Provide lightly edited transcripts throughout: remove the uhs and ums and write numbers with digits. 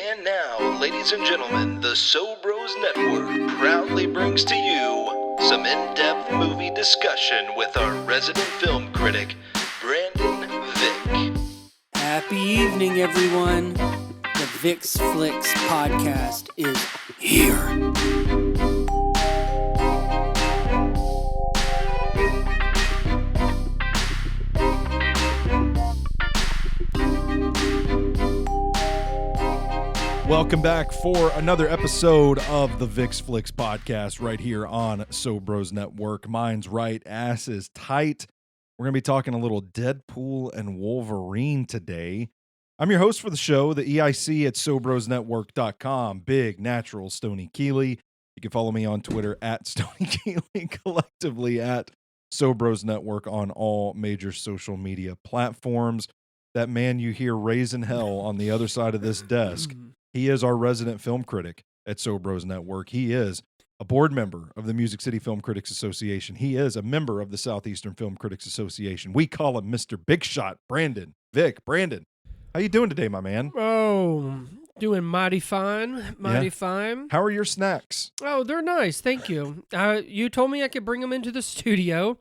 And now, ladies and gentlemen, the So Bros Network proudly brings to you some in-depth movie discussion with our resident film critic, Brandon Vick. Happy evening, everyone. The Vick's Flicks podcast is here. Welcome back for another episode of the Vick's Flicks podcast right here on So Bros Network. Mine's right, ass is tight. We're going to be talking a little Deadpool and Wolverine today. I'm your host for the show, the EIC at SoBrosNetwork.com, Big Natural Stoney Keeley. You can follow me on Twitter at Stoney Keeley, collectively at So Bros Network on all major social media platforms. That man you hear raising hell on the other side of this desk. He is our resident film critic at So Bros Network. He is a board member of the Music City Film Critics Association. He is a member of the Southeastern Film Critics Association. We call him Mr. Big Shot, Brandon. Vick, Brandon, how you doing today, my man? Oh, doing mighty fine, fine. How are your snacks? Oh, they're nice, thank you. You told me I could bring them into the studio,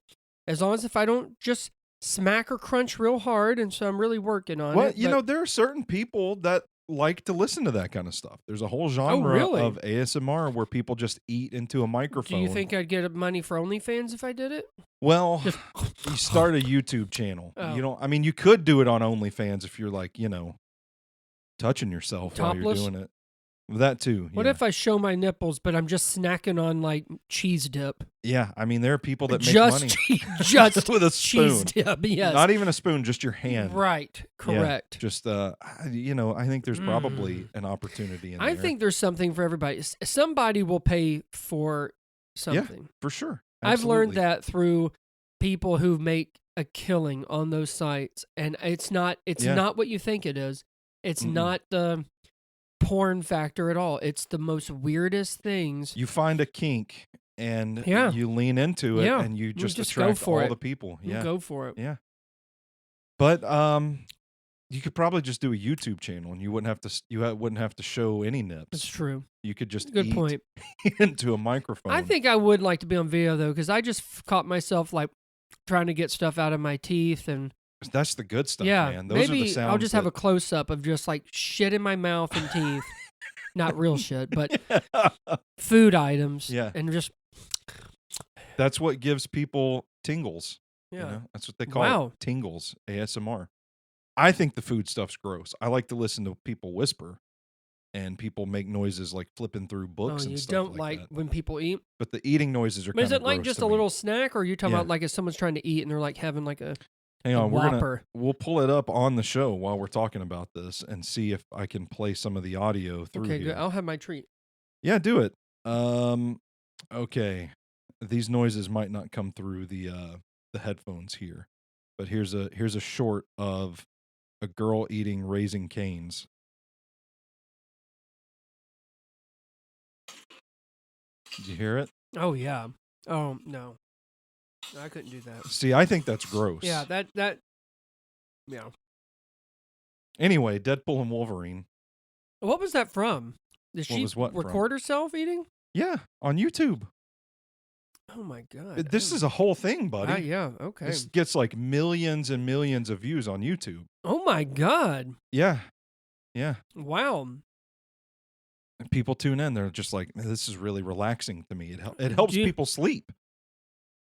as long as if I don't just smack or crunch real hard, and so I'm really working on it. Well, you know, there are certain people that like to listen to that kind of stuff. There's a whole genre of ASMR where people just eat into a microphone. Do you think I'd get money for OnlyFans if I did it? Well, you start a YouTube channel. Oh. You don't. I mean, you could do it on OnlyFans if you're like, touching yourself Topless? while you're doing it. That too. What if I show my nipples, but I'm just snacking on like cheese dip? Yeah, I mean, there are people that make just money just with a spoon. Cheese dip. Yes, Not even a spoon, just your hand. Right. Correct. Yeah, just I think there's probably an opportunity in there. I think there's something for everybody. Somebody will pay for something. Yeah, for sure. I've learned Absolutely. that through people who make a killing on those sites, and it's not what you think it is. It's not the porn factor at all. It's the most weirdest things. You find a kink and you lean into it and you just attract all the people. You go for it. Yeah. But you could probably just do a YouTube channel and you wouldn't have to show any nips. That's true. You could just Good eat point. into a microphone. I think I would like to be on video though, because I just caught myself like trying to get stuff out of my teeth, and that's the good stuff, yeah, man. Those maybe are the sounds I'll just have a close up of just like shit in my mouth and teeth. Not real shit, but food items. Yeah. And just that's what gives people tingles. yeah. That's what they call it. Tingles, ASMR. I think the food stuff's gross. I like to listen to people whisper and people make noises like flipping through books and stuff you don't like like that. when people eat? But the eating noises are But kind is of it like gross just to a me. little snack, or are you talking Yeah. about like if someone's trying to eat and they're like having like a Hang on, Whopper? we'll pull it up on the show while we're talking about this and see if I can play some of the audio through Okay, here. good. I'll have my treat. Yeah, do it. Okay. These noises might not come through the headphones here. But here's a short of a girl eating Raising Cane's. Did you hear it? Oh yeah. Oh no, I couldn't do that. See, I think that's gross. Yeah, that. Yeah. Anyway, Deadpool and Wolverine. What was that from? Did she was what record herself eating? Yeah, on YouTube. Oh my god. This is a whole thing, buddy. Yeah. Okay. This gets like millions and millions of views on YouTube. Oh my god. Yeah. Yeah. Wow. And people tune in. They're just like, this is really relaxing to me. It helps people sleep.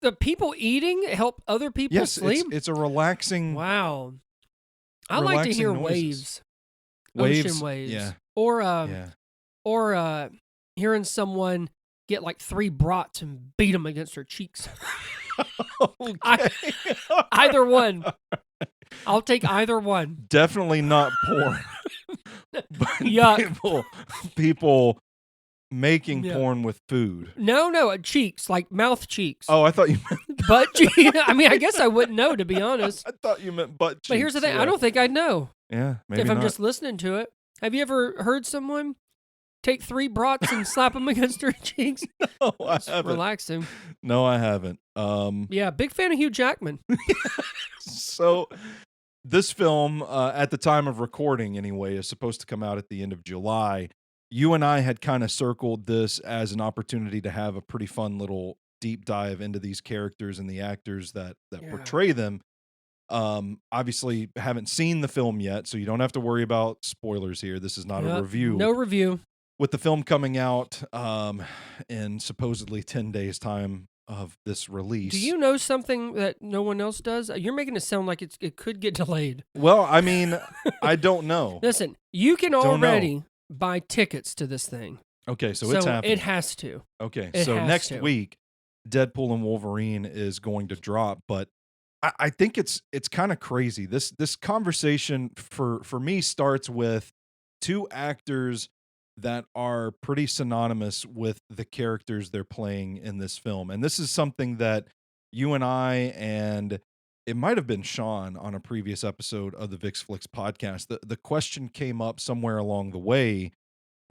The people eating help other people sleep? It's a relaxing. Wow. I like to hear waves. Ocean waves. Yeah. Or hearing someone get like 3 brats and beat them against their cheeks. Okay. Either one. I'll take either one. Definitely not porn. But Yuck. people making porn with food. No, cheeks, like mouth cheeks. Oh, I thought you meant butt cheeks. I mean, I guess I wouldn't know, to be honest. I thought you meant butt cheeks. But here's the thing. Yeah. I don't think I'd know. Yeah, maybe if I'm not. just listening to it. Have you ever heard someone take 3 brats and slap them against their cheeks? No, I It's haven't. relaxing. No, I haven't. Yeah, big fan of Hugh Jackman. So this film, at the time of recording anyway, is supposed to come out at the end of July. You and I had kind of circled this as an opportunity to have a pretty fun little deep dive into these characters and the actors that Yeah. portray them. Obviously haven't seen the film yet, so you don't have to worry about spoilers here. This is not a review. No review. With the film coming out in supposedly 10 days time of this release. Do you know something that no one else does? You're making it sound like it could get delayed. Well, I mean, I don't know. Listen, you can already buy tickets to this thing. Okay, so it's happening. It has to. Okay, It so has next to. week, Deadpool and Wolverine is going to drop, but I think it's kind of crazy. This conversation for me starts with two actors that are pretty synonymous with the characters they're playing in this film. And this is something that you and I, and it might have been Sean on a previous episode of the Vix Flicks podcast. The question came up somewhere along the way,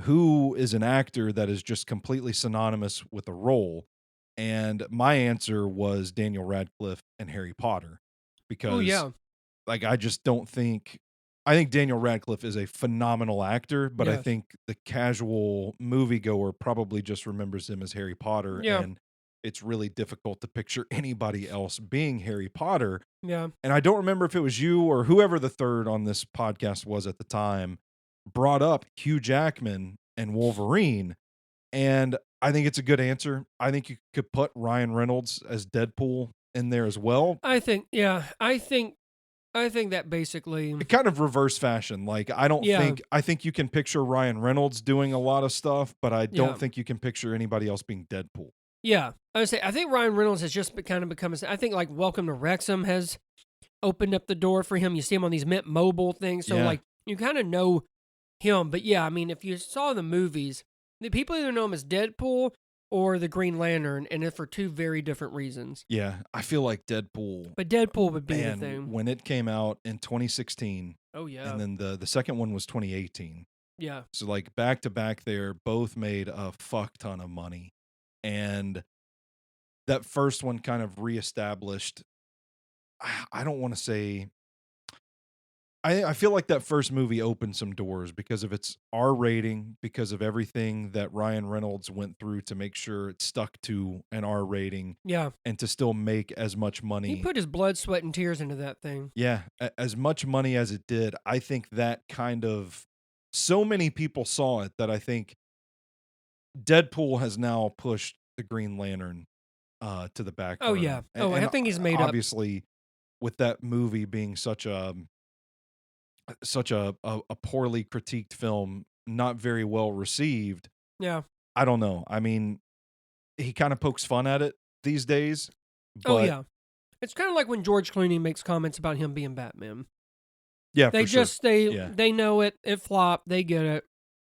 who is an actor that is just completely synonymous with a role? And my answer was Daniel Radcliffe and Harry Potter. Because yeah. like I just don't think I think Daniel Radcliffe is a phenomenal actor, but I Yes. think the casual moviegoer probably just remembers him as Harry Potter, Yeah. and it's really difficult to picture anybody else being Harry Potter. Yeah. And I don't remember if it was you or whoever the third on this podcast was at the time brought up Hugh Jackman and Wolverine, and I think it's a good answer. I think you could put Ryan Reynolds as Deadpool in there as well. I think that basically It kind of reverse fashion. Like I think you can picture Ryan Reynolds doing a lot of stuff, but I don't think you can picture anybody else being Deadpool. Yeah. I think Ryan Reynolds has just kind of become I think like Welcome to Wrexham has opened up the door for him. You see him on these Mint Mobile things. So like you kind of know him. But yeah, I mean, if you saw the movies, the people either know him as Deadpool or the Green Lantern, and it's for two very different reasons. Yeah, I feel like Deadpool. But Deadpool would be the Man, thing. when it came out in 2016, Oh yeah. and then the second one was 2018. Yeah. So like back to back there, both made a fuck ton of money. And that first one kind of reestablished, I don't want to say, I feel like that first movie opened some doors because of its R rating, because of everything that Ryan Reynolds went through to make sure it stuck to an R rating. Yeah. And to still make as much money. He put his blood, sweat, and tears into that thing. Yeah, as much money as it did. I think that kind of, so many people saw it that I think Deadpool has now pushed the Green Lantern to the back burner. Oh yeah. I think he's made obviously, with that movie being such a poorly critiqued film, not very well received. Yeah. I don't know. I mean, he kind of pokes fun at it these days. Oh yeah. It's kind of like when George Clooney makes comments about him being Batman. Yeah, They for sure. just they know it flopped, they get it,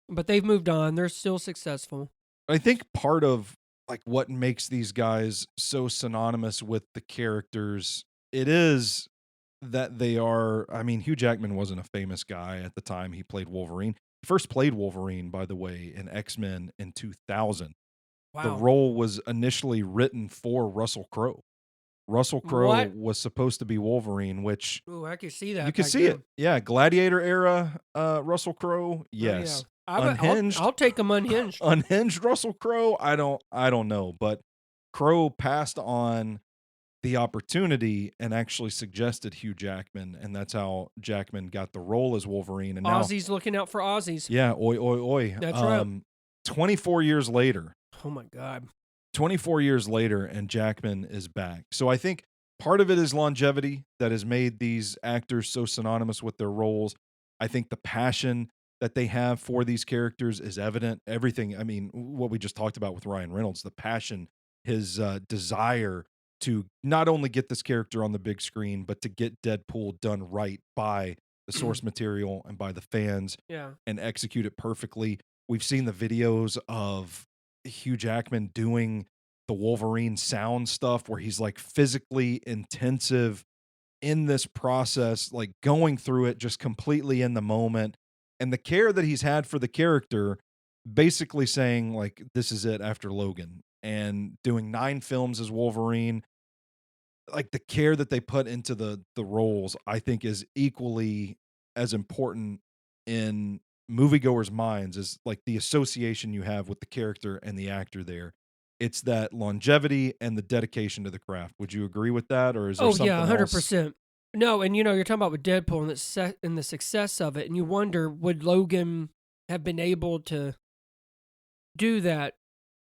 but they've moved on. They're still successful. I think part of like what makes these guys so synonymous with the characters, it is that they are, I mean, Hugh Jackman wasn't a famous guy at the time he played Wolverine. He first played Wolverine, by the way, in X-Men in 2000. Wow. The role was initially written for Russell Crowe. Russell Crowe was supposed to be Wolverine, which Ooh, I can see that. you can see it. Yeah, Gladiator era Russell Crowe. Yes. Unhinged. I'll take him unhinged. Unhinged Russell Crowe. I don't know, but Crowe passed on the opportunity and actually suggested Hugh Jackman, and that's how Jackman got the role as Wolverine. And now Ozzy's looking out for Aussies. Yeah, oi oi oi. That's right. 24 years later. Oh my God. 24 years later, and Jackman is back. So I think part of it is longevity that has made these actors so synonymous with their roles. I think the passion that they have for these characters is evident. Everything, I mean, what we just talked about with Ryan Reynolds, the passion, his desire to not only get this character on the big screen, but to get Deadpool done right by the source material and by the fans, and execute it perfectly. We've seen the videos of Hugh Jackman doing the Wolverine sound stuff where he's like physically intensive in this process, like going through it just completely in the moment. And the care that he's had for the character, basically saying like, this is it after Logan, and doing 9 films as Wolverine. like the care that they put into the roles, I think is equally as important in moviegoers' minds as like the association you have with the character and the actor there. It's that longevity and the dedication to the craft. Would you agree with that, or is there Oh yeah, something else? 100%. No, and you're talking about with Deadpool and the success of it, and you wonder, would Logan have been able to do that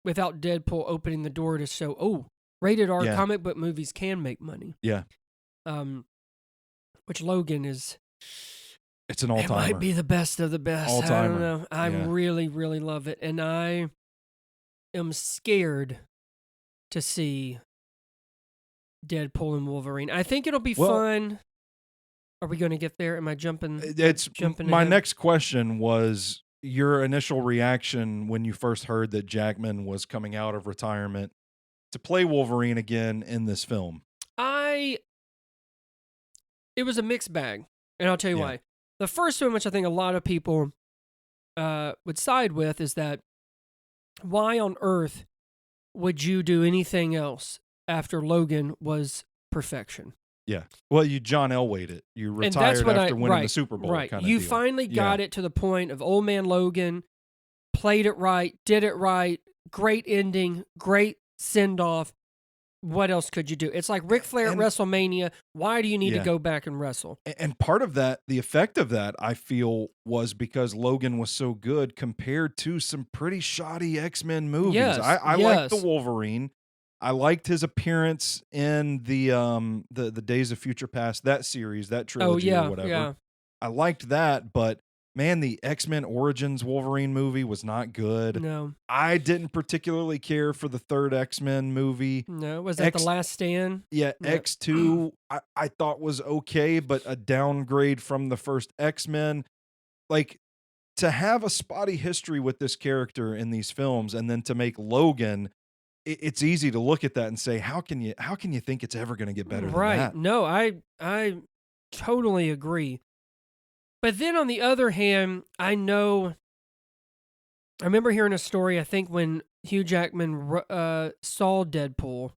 without Deadpool opening the door to show, oh, rated R Yeah. comic book movies can make money. Yeah, Which Logan is. it's an It all-timer. might be the best of the best. I All-timer. don't know. I Yeah. really, really love it, and I am scared to see Deadpool and Wolverine. I think it'll be fun. Are we going to get there? Am I jumping? It's Jumping my ahead? next question was your initial reaction when you first heard that Jackman was coming out of retirement to play Wolverine again in this film. It was a mixed bag, and I'll tell you Yeah. why. The first one, which I think a lot of people would side with, is that why on earth would you do anything else after Logan was perfection? Yeah. Well, you John Elway'd it. You And that's retired what after winning the right, Super Bowl. right. Kind of You deal. finally got it to the point of old man Logan, played it right, did it right, great ending, great send off. What else could you do? It's like Ric Flair at WrestleMania. Why do you need to go back and wrestle? And part of that, the effect of that, I feel, was because Logan was so good compared to some pretty shoddy X-Men movies. Yes, I liked the yes. Wolverine. I liked his appearance in the Days of Future Past, that series, that trilogy or whatever. Yeah. I liked that, but man, the X-Men Origins Wolverine movie was not good. No, I didn't particularly care for the third X-Men movie. no. Was that The Last Stand? Yeah, No. X2 I thought was okay, but a downgrade from the first X-Men. Like, to have a spotty history with this character in these films and then to make Logan, it's easy to look at that and say, how can you think it's ever going to get better than Right. that? No, I totally agree. But then on the other hand, I remember hearing a story, I think when Hugh Jackman saw Deadpool,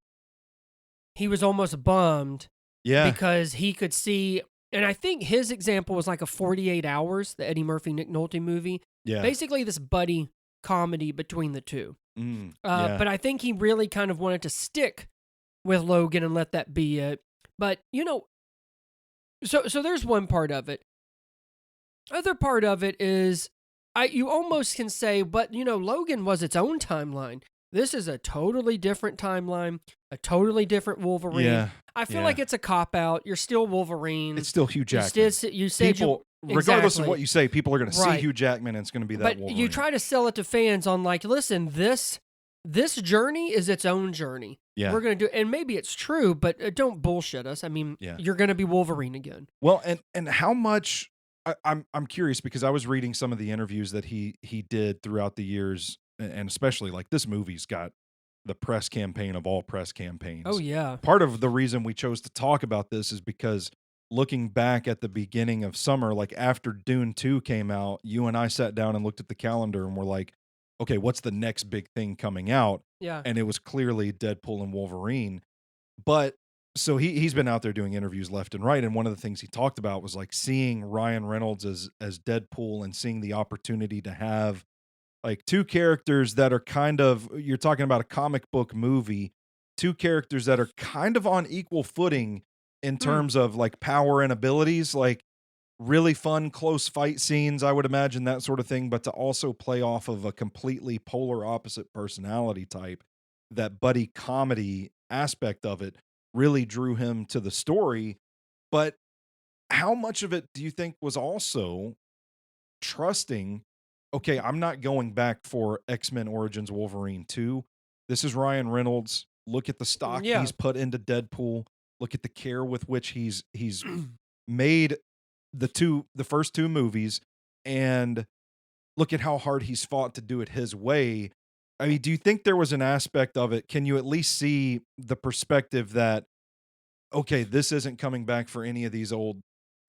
he was almost bummed Yeah. because he could see, and I think his example was like a 48 Hours, the Eddie Murphy, Nick Nolte movie. Yeah. Basically this buddy comedy between the two. Yeah. But I think he really kind of wanted to stick with Logan and let that be it. But, so there's one part of it. Other part of it is, you almost can say, but, Logan was its own timeline. This is a totally different timeline, a totally different Wolverine. Yeah. I feel like it's a cop-out. You're still Wolverine. It's still Hugh Jackman. You said People, regardless of Exactly. what you say, people are going to see Right. Hugh Jackman and it's going to be that But Wolverine. you try to sell it to fans on like, listen, this journey is its own journey. Yeah. We're going to do, and maybe it's true, but don't bullshit us. I mean, Yeah. you're going to be Wolverine again. Well, and how much I'm curious because I was reading some of the interviews that he did throughout the years, and especially like this movie's got the press campaign of all press campaigns. Oh yeah. Part of the reason we chose to talk about this is because looking back at the beginning of summer, like after Dune 2 came out, you and I sat down and looked at the calendar and we're like, okay, what's the next big thing coming out? Yeah. And it was clearly Deadpool and Wolverine. But so he's been out there doing interviews left and right. And one of the things he talked about was like seeing Ryan Reynolds as Deadpool and seeing the opportunity to have like two characters that are kind of, you're talking about a comic book movie, two characters that are kind of on equal footing in terms of like power and abilities, like really fun, close fight scenes, I would imagine, that sort of thing, but to also play off of a completely polar opposite personality type, that buddy comedy aspect of it really drew him to the story. But how much of it do you think was also trusting, okay, I'm not going back for X-Men Origins Wolverine 2. This is Ryan Reynolds. Look at the stock Yeah. he's put into Deadpool. Look at the care with which he's made the first two movies, and look at how hard he's fought to do it his way. I mean, do you think there was an aspect of it? Can you at least see the perspective that, okay, this isn't coming back for any of these old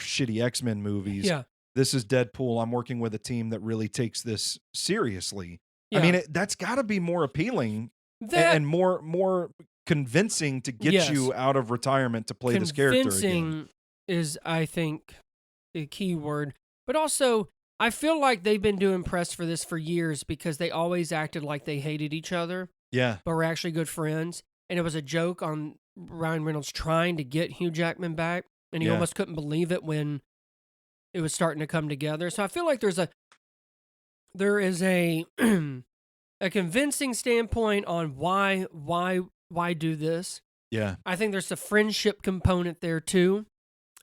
shitty X-Men movies. Yeah. This is Deadpool. I'm working with a team that really takes this seriously. Yeah. I mean, that's got to be more appealing That and more convincing to get Yes. you out of retirement to play this character again. Convincing is, I think, a key word. But also, I feel like they've been doing press for this for years because they always acted like they hated each other, Yeah. but were actually good friends. And it was a joke on Ryan Reynolds trying to get Hugh Jackman back, and he Yeah. almost couldn't believe it when it was starting to come together. So I feel like there is a a convincing standpoint on why do this. Yeah. I think there's a friendship component there too,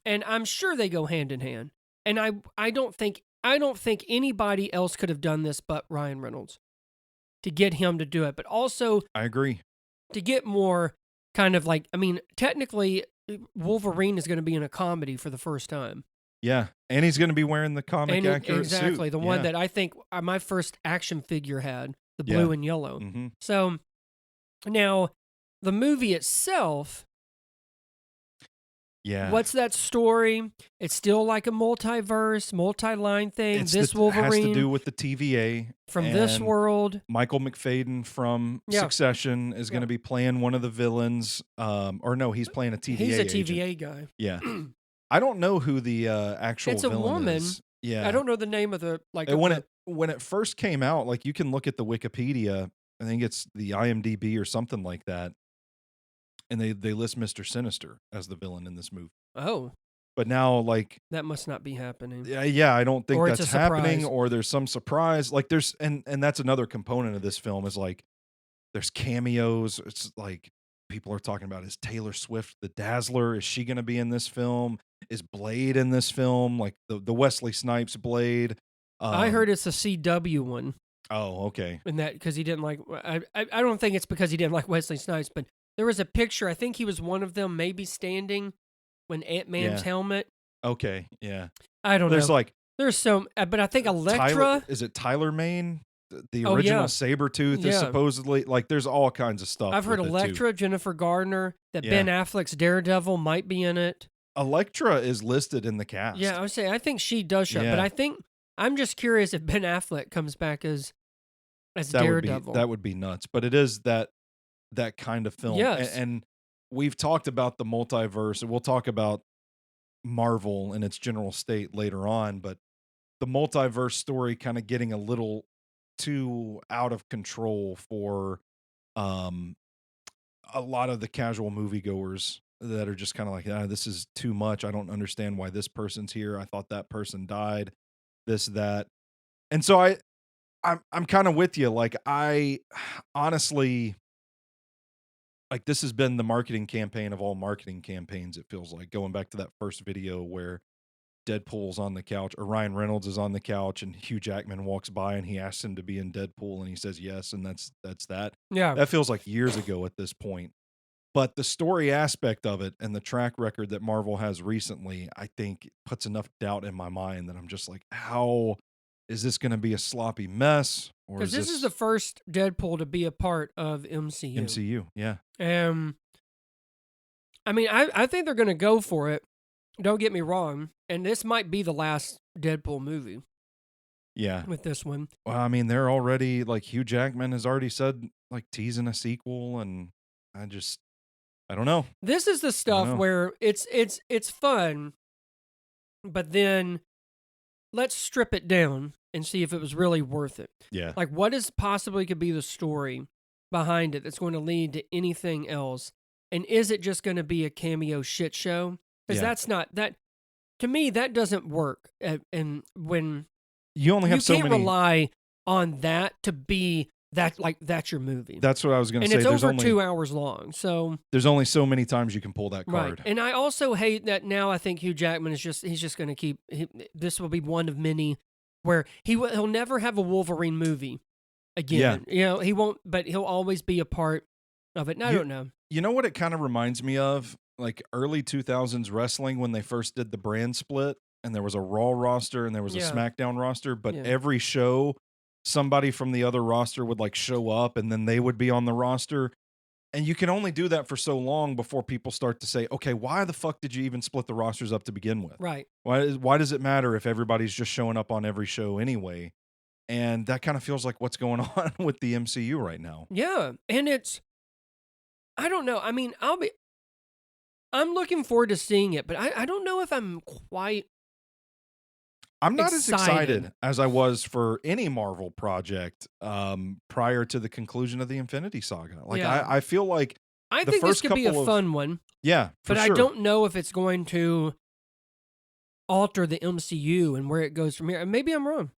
and I'm sure they go hand in hand. And I don't think anybody else could have done this but Ryan Reynolds to get him to do it. But also, I agree. to get more kind of like, I mean, technically, Wolverine is going to be in a comedy for the first time. Yeah. And he's going to be wearing the comic accurate suit. Exactly, the one Yeah. that I think my first action figure had, the blue and yellow. Mhm. So now the movie itself, Yeah. what's that story? It's still like a multiverse, multi-line thing. This Wolverine has to do with the TVA from this and world. Michael McFadden from Yeah. Succession is going to be playing one of the villains. Or no, he's playing a TVA. He's a agent. TVA guy. Yeah. I don't know who the actual It's a villain woman. is. Yeah. I don't know the name of the like. And of the- when it first came out, like you can look at the Wikipedia. I think it's the IMDb or something like that, and they list Mr. Sinister as the villain in this movie. Oh, But now, like, that must not be happening. yeah, I don't think Or it's that's a happening, surprise. or there's some surprise. Like, there's and that's another component of this film is like there's cameos. It's like people are talking about, is Taylor Swift the Dazzler? Is she going to be in this film? Is Blade in this film? Like the Wesley Snipes Blade. I heard it's a CW one, Oh, okay. and that because he didn't like. I don't think it's because he didn't like Wesley Snipes, but there was a picture. I think he was one of them, maybe standing when Ant-Man's Yeah. helmet. Okay, yeah. I don't There's know. like There's so, but I think Elektra. is it Tyler Mane? The Oh, original yeah. Sabretooth is Yeah. supposedly like there's all kinds of stuff. I've heard with it, too. Elektra, Jennifer Gardner, that Yeah. Ben Affleck's Daredevil might be in it. Elektra is listed in the cast. Yeah, I would say I think she does show, Yeah. but I'm just curious if Ben Affleck comes back as that Daredevil. would be nuts. But it is that kind of film. Yes. And we've talked about the multiverse, and we'll talk about Marvel in its general state later on, but the multiverse story kind of getting a little too out of control for a lot of the casual moviegoers that are just kind of like, this is too much. I don't understand why this person's here. I thought that person died. This, that. And so I'm kind of with you. Like, I honestly, like, this has been the marketing campaign of all marketing campaigns. It feels like, going back to that first video where Deadpool's on the couch, or Ryan Reynolds is on the couch, and Hugh Jackman walks by and he asks him to be in Deadpool, and he says yes, and that's that. Yeah. That feels like years ago at this point. But the story aspect of it and the track record that Marvel has recently, I think puts enough doubt in my mind that I'm just like, how is this going to be a sloppy mess? Or Because this is the first Deadpool to be a part of MCU. MCU? Yeah. I mean, I think they're going to go for it. Don't get me wrong. And this might be the last Deadpool movie Yeah. with this one. Well, I mean, they're already, like, Hugh Jackman has already said, like, teasing a sequel, and I don't know. This is the stuff where it's fun, but then let's strip it down and see if it was really worth it. Yeah. Like, what is possibly could be the story behind it that's going to lead to anything else? And is it just going to be a cameo shit show? Because that's not that. To me, that doesn't work. And when You only have so you can't many. rely on that to be that, like, that's your movie. That's what I was going to And say. it's There's over only 2 hours long. So there's only so many times you can pull that right. card. And I also hate that now. I think Hugh Jackman is he's just going to keep. This will be one of many where he'll never have a Wolverine movie again. Yeah. You know, he won't. But he'll always be a part of it. And I don't know. You know what it kind of reminds me of? Like early 2000s wrestling when they first did the brand split, and there was a Raw roster and there was a Yeah. SmackDown roster, but Yeah. every show somebody from the other roster would like show up, and then they would be on the roster. And you can only do that for so long before people start to say, okay, why the fuck did you even split the rosters up to begin with? Right. Why does it matter if everybody's just showing up on every show anyway? And that kind of feels like what's going on with the MCU right now. Yeah. And I don't know. I mean, I'm looking forward to seeing it, but I don't know if I'm quite. I'm not as excited. excited as I was for any Marvel project prior to the conclusion of the Infinity Saga. Like Yeah. I feel like I the think this first could be a couple of- fun one, yeah, for but sure. I don't know if it's going to alter the MCU and where it goes from here. And maybe I'm wrong.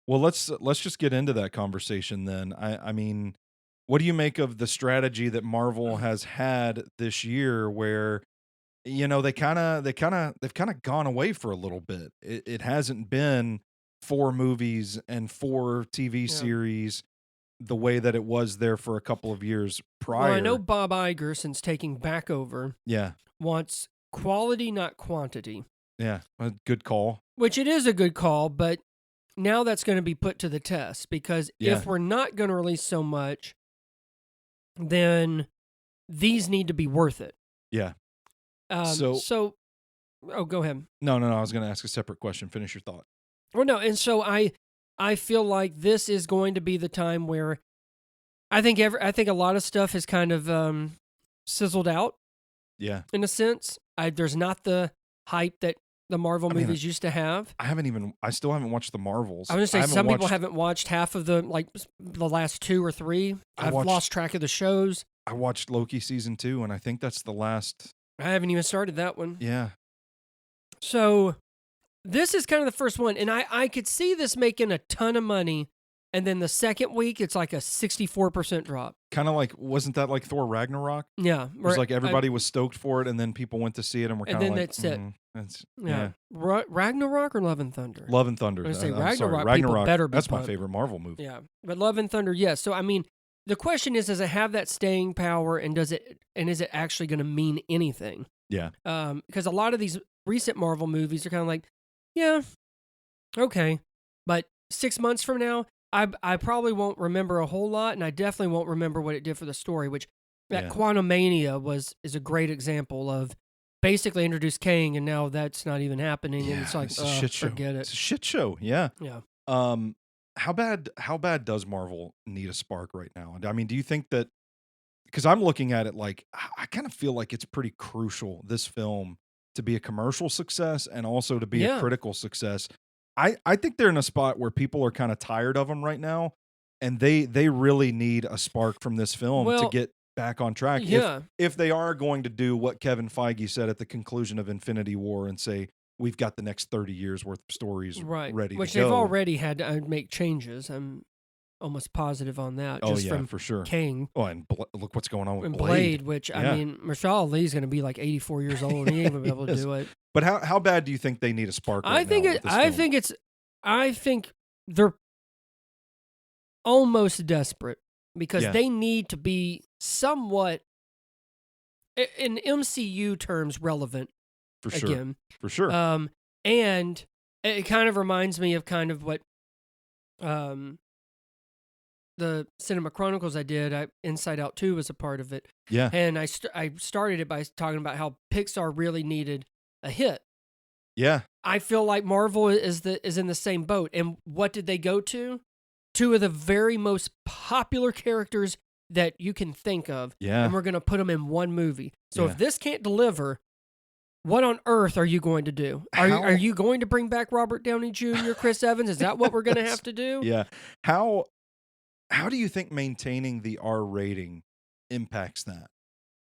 Well, let's just get into that conversation then. I mean, what do you make of the strategy that Marvel has had this year where they've kind of gone away for a little bit. It hasn't been 4 movies and 4 TV series the way that it was there for a couple of years prior. Well, I know Bob Iger, since taking back over, wants quality, not quantity. Yeah, a good call. Which it is a good call, but now that's going to be put to the test because if we're not going to release so much, then these need to be worth it. Yeah. So, go ahead. No. I was going to ask a separate question. Finish your thought. Well, no, and so I feel like this is going to be the time where I think a lot of stuff has kind of sizzled out. Yeah. In a sense, there's not the hype that the Marvel movies used to have. I still haven't watched the Marvels. I was going to say, some people haven't watched half of the last 2 or 3. I've lost track of the shows. I watched Loki season 2, and I think that's the last. I haven't even started that one. Yeah. So this is kind of the first one, and I could see this making a ton of money, and then the second week, it's like a 64% drop. Kind of like, wasn't that like Thor Ragnarok? Yeah. It was like everybody was stoked for it, and then people went to see it, and were kind of like, that's it. Yeah. Ragnarok or Love and Thunder? Love and Thunder. I was going to say I'm sorry, Ragnarok, people better be that's my pumped. favorite Marvel movie. Yeah. But Love and Thunder, yes. So, I mean, the question is, does it have that staying power, and is it actually going to mean anything? Yeah. Because a lot of these recent Marvel movies are kind of like, yeah, okay. But 6 months from now, I probably won't remember a whole lot, and I definitely won't remember what it did for the story, which that Quantumania is a great example of basically introduced Kang, and now that's not even happening, and it's like, it's a shit show. Forget it. It's a shit show, yeah. Yeah. How bad does Marvel need a spark right now? I mean, do you think that, because I'm looking at it like, I kind of feel like it's pretty crucial, this film, to be a commercial success and also to be a critical success. I think they're in a spot where people are kind of tired of them right now, and they really need a spark from this film to get back on track. Yeah. If they are going to do what Kevin Feige said at the conclusion of Infinity War and say, we've got the next 30 years worth of stories ready Which to go. they've already had to make changes. I'm almost positive on that. Just from for sure. King. Oh, and look what's going on with Blade. Which, I mean, Marshall Ali's going to be like 84 years old. He ain't going to be able to do it. But how bad do you think they need a spark right I think they're almost desperate because they need to be somewhat, in MCU terms, relevant. For sure. Again. For sure. And it kind of reminds me of kind of what the Cinema Chronicles I did. Inside Out 2 was a part of it. Yeah. And I started it by talking about how Pixar really needed a hit. Yeah. I feel like Marvel is in the same boat. And what did they go to? 2 of the very most popular characters that you can think of. Yeah. And we're going to put them in one movie. So if this can't deliver, what on earth are you going to do? Are you going to bring back Robert Downey Jr., Chris Evans? Is that what we're going to have to do? Yeah. How do you think maintaining the R rating impacts that?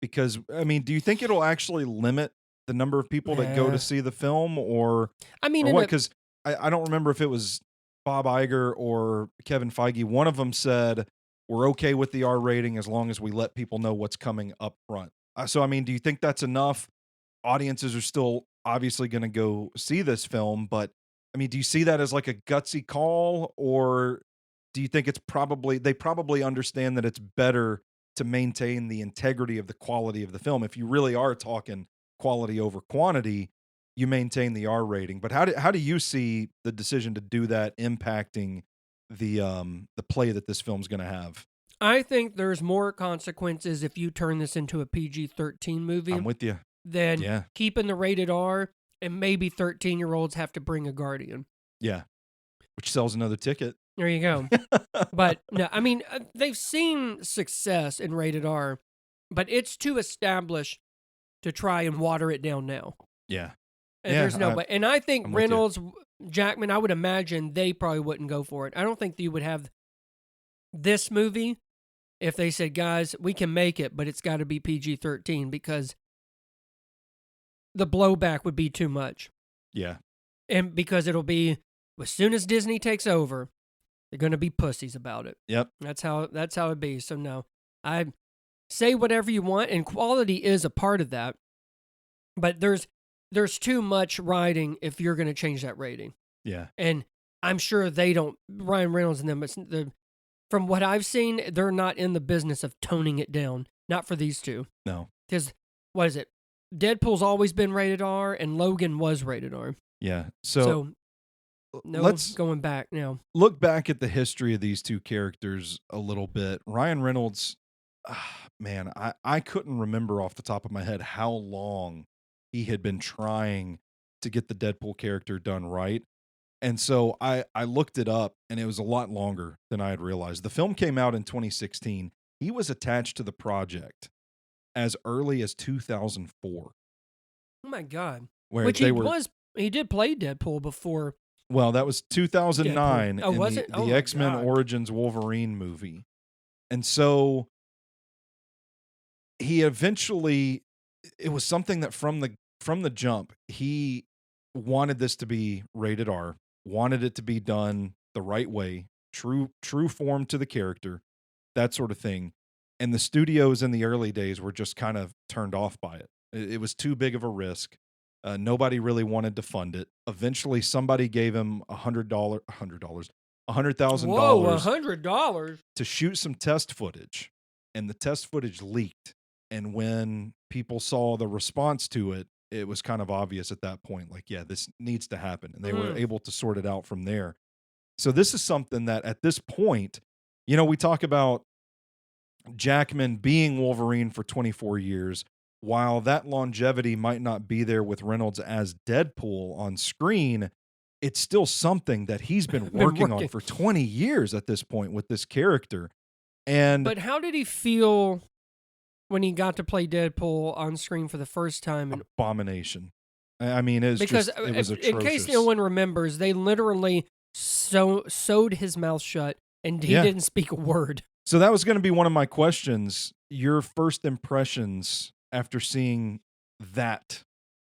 Because, I mean, do you think it'll actually limit the number of people that go to see the film, or what? Because I don't remember if it was Bob Iger or Kevin Feige. One of them said, we're okay with the R rating as long as we let people know what's coming up front. So, I mean, do you think that's enough? Audiences are still obviously going to go see this film, but I mean, do you see that as like a gutsy call, or do you think they probably understand that it's better to maintain the integrity of the quality of the film? If you really are talking quality over quantity, you maintain the R rating. But how do you see the decision to do that impacting the play that this film's going to have? I think there's more consequences if you turn this into a PG-13 movie. I'm with you. Than keeping the rated R, and maybe 13-year-olds have to bring a guardian. Yeah, which sells another ticket. There you go. But no, I mean, they've seen success in rated R, but it's too established to try and water it down now. Yeah. And there's no way. And I think I'm with you. Reynolds, Jackman, I would imagine they probably wouldn't go for it. I don't think you would have this movie if they said, guys, we can make it, but it's got to be PG-13 because the blowback would be too much. Yeah. And because it'll be, as soon as Disney takes over, they're going to be pussies about it. Yep. That's how it'd be. So no, I say whatever you want, and quality is a part of that. But there's too much writing if you're going to change that rating. Yeah. And I'm sure they don't. Ryan Reynolds and them. From what I've seen, they're not in the business of toning it down. Not for these two. No. Because what is it? Deadpool's always been rated R, and Logan was rated R. Yeah. So no, let's going back now. Look back at the history of these two characters a little bit. Ryan Reynolds, man, I couldn't remember off the top of my head how long he had been trying to get the Deadpool character done right. And so I looked it up, and it was a lot longer than I had realized. The film came out in 2016. He was attached to the project as early as 2004. Oh my God! Where Which they he did play Deadpool before. Well, that was 2009 Deadpool. Oh, in was it? Oh the my X-Men God. Origins Wolverine movie. And so he eventually, it was something that from the jump, he wanted this to be rated R, wanted it to be done the right way, true form to the character, that sort of thing. And the studios in the early days were just kind of turned off by it. It was too big of a risk. Nobody really wanted to fund it. Eventually, somebody gave him $100,000 Whoa, $100 to shoot some test footage, and the test footage leaked. And when people saw the response to it, it was kind of obvious at that point, like, yeah, this needs to happen, and they were able to sort it out from there. So this is something that at this point, we talk about Jackman being Wolverine for 24 years. While that longevity might not be there with Reynolds as Deadpool on screen, it's still something that he's been working on for 20 years at this point with this character. But how did he feel when he got to play Deadpool on screen for the first time? Abomination. I mean, it was atrocious. In case no one remembers, they literally sewed his mouth shut, and he didn't speak a word. So that was going to be one of my questions. Your first impressions after seeing that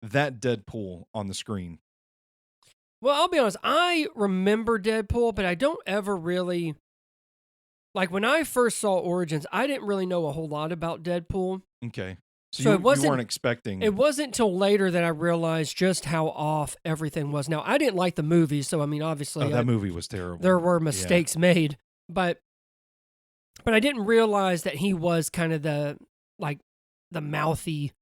Deadpool on the screen. Well, I'll be honest. I remember Deadpool, but I don't ever really... Like, when I first saw Origins, I didn't really know a whole lot about Deadpool. Okay. So you weren't expecting... It wasn't until later that I realized just how off everything was. Now, I didn't like the movie, so, I mean, obviously... that movie was terrible. There were mistakes made, but I didn't realize that he was kind of the mouthy,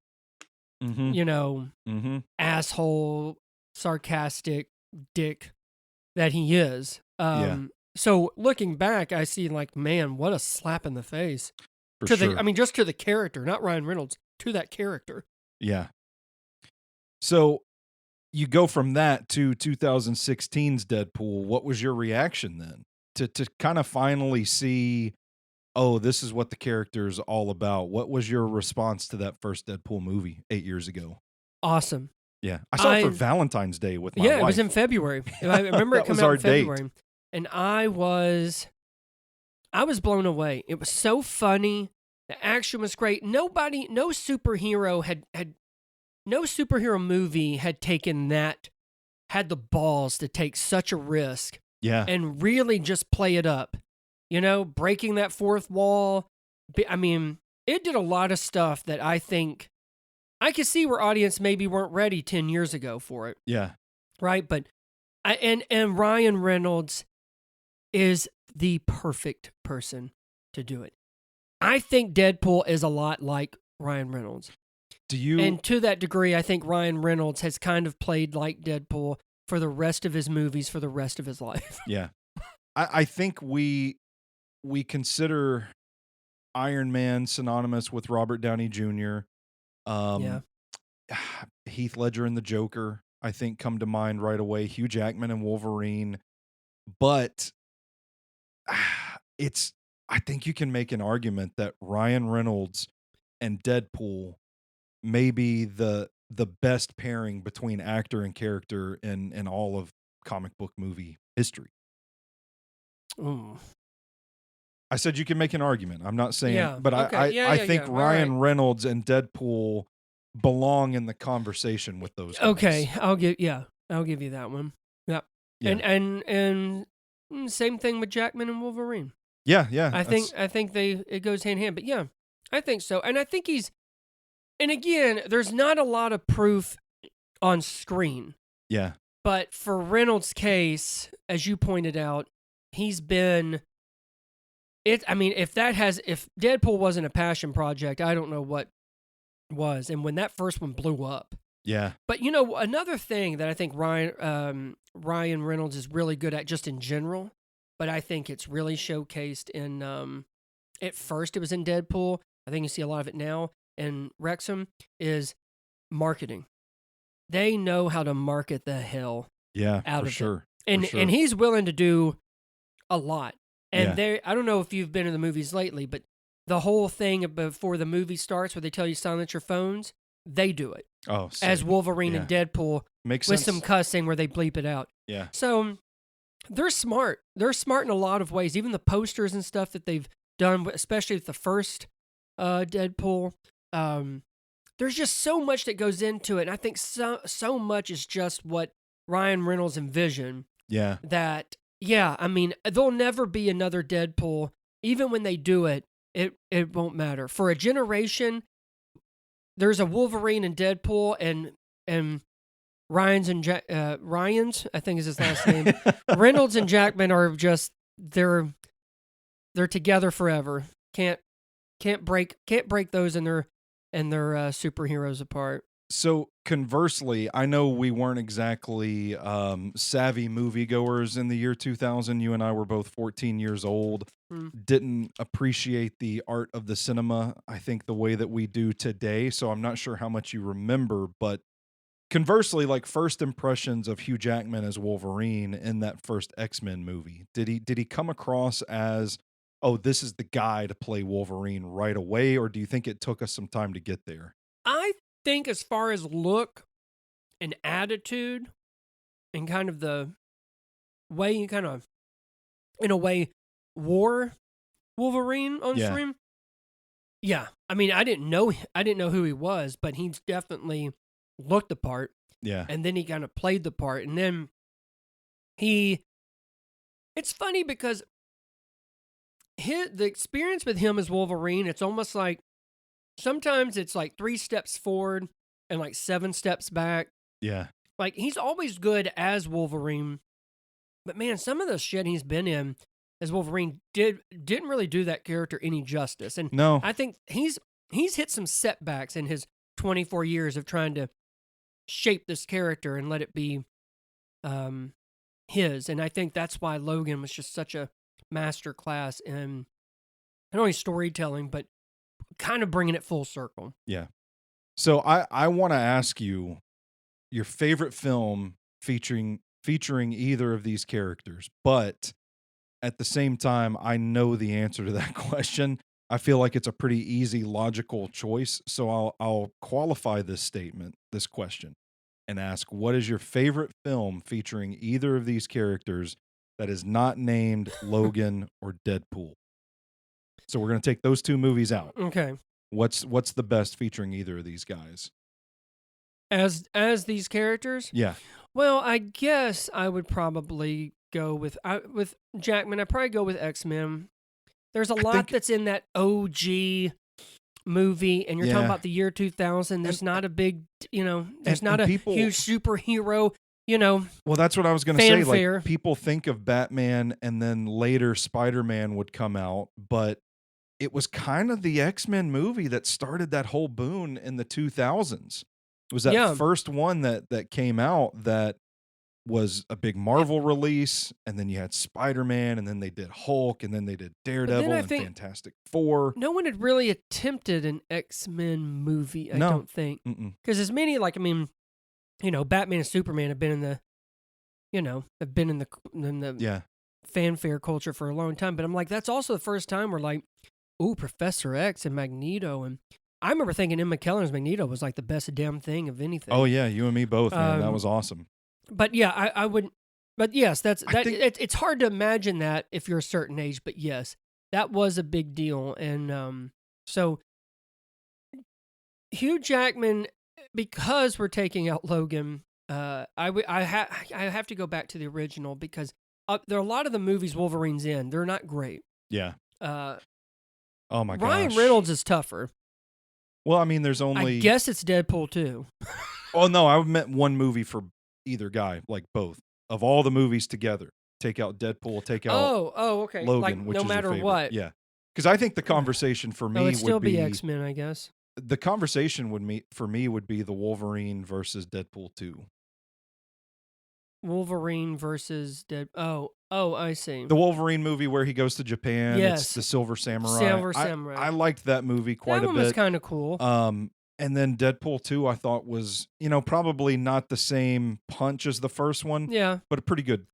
asshole, sarcastic dick that he is. So looking back, I see man, what a slap in the face. Just to the character, not Ryan Reynolds, to that character. Yeah. So you go from that to 2016's Deadpool. What was your reaction then to kind of finally see, oh, this is what the character is all about? What was your response to that first Deadpool movie 8 years ago? Awesome. Yeah. I saw it for Valentine's Day with my wife. Yeah, it was in February. I remember it coming out in February. And I was blown away. It was so funny. The action was great. No superhero movie had had the balls to take such a risk. Yeah. And really just play it up. Breaking that fourth wall. I mean, it did a lot of stuff that I think I could see where audience maybe weren't ready 10 years ago for it. Yeah. Right? But and Ryan Reynolds is the perfect person to do it. I think Deadpool is a lot like Ryan Reynolds. And to that degree, I think Ryan Reynolds has kind of played like Deadpool for the rest of his movies, for the rest of his life. Yeah. I think we consider Iron Man synonymous with Robert Downey Jr. Heath Ledger and the Joker, I think, come to mind right away. Hugh Jackman and Wolverine. But I think you can make an argument that Ryan Reynolds and Deadpool may be the best pairing between actor and character in all of comic book movie history. Ooh. I said you can make an argument. I'm not saying, Yeah, but okay. I think All Ryan right. Reynolds and Deadpool belong in the conversation with those guys. Okay, I'll give you that one. Yeah. Yeah. And same thing with Jackman and Wolverine. Yeah. I think it goes hand in hand, but yeah, I think so. And I think and again, there's not a lot of proof on screen. Yeah. But for Reynolds' case, as you pointed out, he's been if Deadpool wasn't a passion project, I don't know what was. And when that first one blew up. Yeah. But another thing that I think Ryan Reynolds is really good at just in general, but I think it's really showcased in at first it was in Deadpool. I think you see a lot of it now in Wrexham is marketing. They know how to market the hell out of it. And he's willing to do a lot. And I don't know if you've been in the movies lately, but the whole thing before the movie starts where they tell you silence your phones, they do it. Oh, sick. As Wolverine and Deadpool makes with sense. some cussing where they bleep it out. Yeah. So they're smart. They're smart in a lot of ways. Even the posters and stuff that they've done, especially with the first Deadpool. There's just so much that goes into it. And I think so much is just what Ryan Reynolds envisioned. Yeah. That, I mean, there'll never be another Deadpool. Even when they do it, it won't matter. For a generation, there's a Wolverine and Deadpool and Ryan's, I think is his last name. Reynolds and Jackman are just they're together forever. Can't break those and their superheroes apart. So conversely, I know we weren't exactly savvy moviegoers in the year 2000. You and I were both 14 years old. Didn't appreciate the art of the cinema, I think, the way that we do today. So I'm not sure how much you remember, but conversely, like first impressions of Hugh Jackman as Wolverine in that first X-Men movie, did he come across as, oh, this is the guy to play Wolverine right away, or do you think it took us some time to get there? I think as far as look and attitude and kind of the way you kind of, in a way, wore Wolverine on screen. Yeah. I mean, I didn't know who he was, but he's definitely looked the part. Yeah. And then he kind of played the part. And then it's funny because the experience with him as Wolverine, it's almost like sometimes it's like 3 steps forward and like 7 steps back. Yeah. Like he's always good as Wolverine. But man, some of the shit he's been in as Wolverine didn't really do that character any justice. And no, I think he's hit some setbacks in his 24 years of trying to shape this character and let it be his. And I think that's why Logan was just such a master class in not only storytelling, but kind of bringing it full circle. Yeah. So I want to ask you your favorite film featuring either of these characters, but at the same time, I know the answer to that question. I feel like it's a pretty easy, logical choice. So I'll qualify this question, and ask, what is your favorite film featuring either of these characters that is not named Logan or Deadpool? So we're going to take those two movies out. Okay. What's the best featuring either of these guys? As these characters? Yeah. Well, I guess I would probably go with Jackman. I'd probably go with X-Men. There's a lot that's in that OG movie, and you're talking about the year 2000. There's not a big, there's not a huge superhero, Well, that's what I was going to say. fanfare. Like, people think of Batman, and then later Spider-Man would come out, but it was kind of the X-Men movie that started that whole boom in the 2000s. It was that first one that came out that was a big Marvel release, and then you had Spider-Man, and then they did Hulk, and then they did Daredevil and Fantastic Four. No one had really attempted an X-Men movie, I don't think. Because as many, Batman and Superman have been in the fanfare culture for a long time, but I'm like, that's also the first time we're like, ooh, Professor X and Magneto, and I remember thinking Emma McKellen's Magneto was like the best damn thing of anything. Oh yeah, you and me both, man. That was awesome. But yeah, I would. But yes, it's hard to imagine that if you're a certain age. But yes, that was a big deal, and so Hugh Jackman, because we're taking out Logan, I have to go back to the original because there are a lot of the movies Wolverine's in. They're not great. Yeah. Oh my gosh. Ryan Reynolds is tougher. Well, I mean, there's only. I guess it's Deadpool too. Oh no, I meant one movie for either guy, like both of all the movies together. Take out Deadpool, take out okay. Logan, like, which no is your matter favorite. what. Yeah, because I think the conversation for me it'd still would be X-Men, I guess. The conversation would be the Wolverine versus Deadpool 2. Wolverine versus Oh, I see. The Wolverine movie where he goes to Japan. Yes. It's the Silver Samurai. Silver Samurai. I liked that movie quite a bit. That one was kind of cool. And then Deadpool 2 I thought was, probably not the same punch as the first one. Yeah. But a pretty good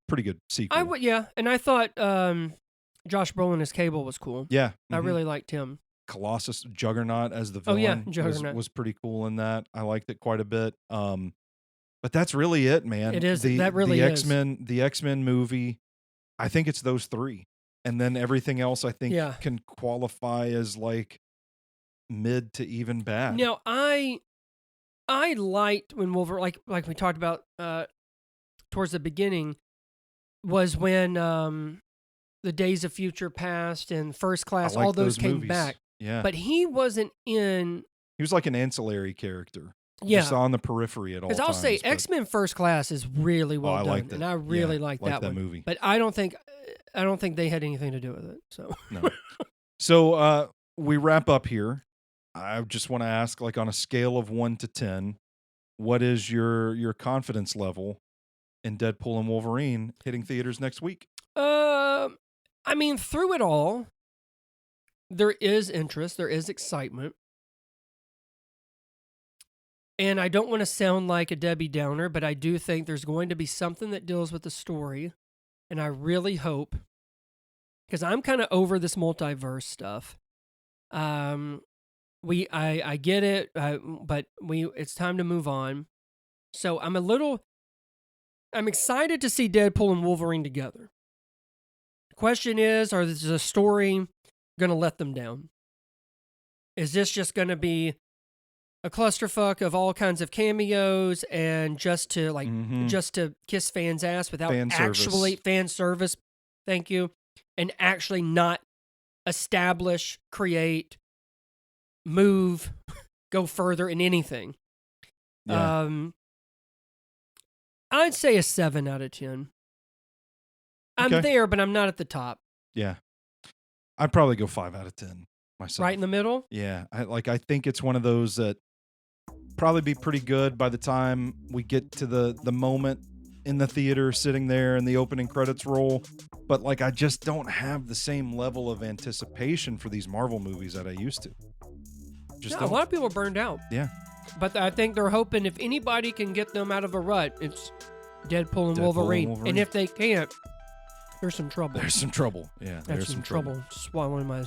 sequel. And I thought Josh Brolin as Cable was cool. Yeah. I really liked him. Colossus Juggernaut as the villain Juggernaut was pretty cool in that. I liked it quite a bit. But that's really it, man. It is. The X-Men, the X-Men movie, I think it's those three. And then everything else I think can qualify as like mid to even bad. Now, I liked when Wolverine, like we talked about towards the beginning, was when the Days of Future Past and First Class, all those came movies. back. Yeah. But he wasn't in. He was like an ancillary character. Yeah. Just on the periphery at all times. Because I'll say X-Men First Class is really well done. Liked it. And I really liked that one. movie. But I don't think they had anything to do with it. So no. So we wrap up here. I just want to ask, like on a scale of 1 to 10, what is your confidence level in Deadpool and Wolverine hitting theaters next week? I mean, through it all, there is interest, there is excitement. And I don't want to sound like a Debbie Downer, but I do think there's going to be something that deals with the story. And I really hope, because I'm kind of over this multiverse stuff. I get it, but it's time to move on. So I'm excited to see Deadpool and Wolverine together. The question is the story going to let them down? Is this just going to be a clusterfuck of all kinds of cameos and just to kiss fans' ass without fan service? Thank you. And actually not establish, create, move, go further in anything. Yeah. I'd say a 7 out of 10. I'm there, but I'm not at the top. Yeah. I'd probably go 5 out of 10 myself. Right in the middle? Yeah. I think it's one of those that probably be pretty good by the time we get to the moment in the theater sitting there and the opening credits roll. But I just don't have the same level of anticipation for these Marvel movies that I used to. A lot of people are burned out. Yeah. But I think they're hoping if anybody can get them out of a rut, Deadpool and Wolverine. And if they can't, there's some trouble. There's some trouble. Yeah, there's some trouble. Swallowing my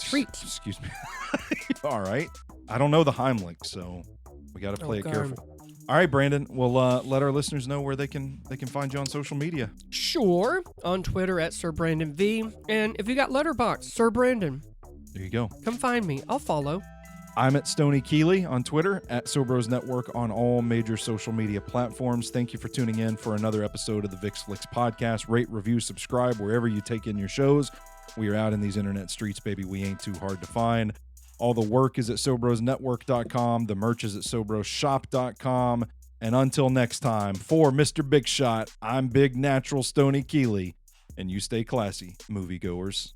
treats. Excuse me. All right. I don't know the Heimlich, so we got to play it careful. All right, Brandon. We'll let our listeners know where they can find you on social media. Sure. On Twitter at Sir Brandon V. And if you got Letterboxd, Sir Brandon. There you go. Come find me. I'll follow. I'm at Stoney Keeley on Twitter, at Sobros Network on all major social media platforms. Thank you for tuning in for another episode of the Vick Flicks podcast. Rate, review, subscribe wherever you take in your shows. We are out in these internet streets, baby. We ain't too hard to find. All the work is at SobrosNetwork.com. The merch is at SobrosShop.com. And until next time, for Mr. Big Shot, I'm Big Natural Stoney Keeley. And you stay classy, moviegoers.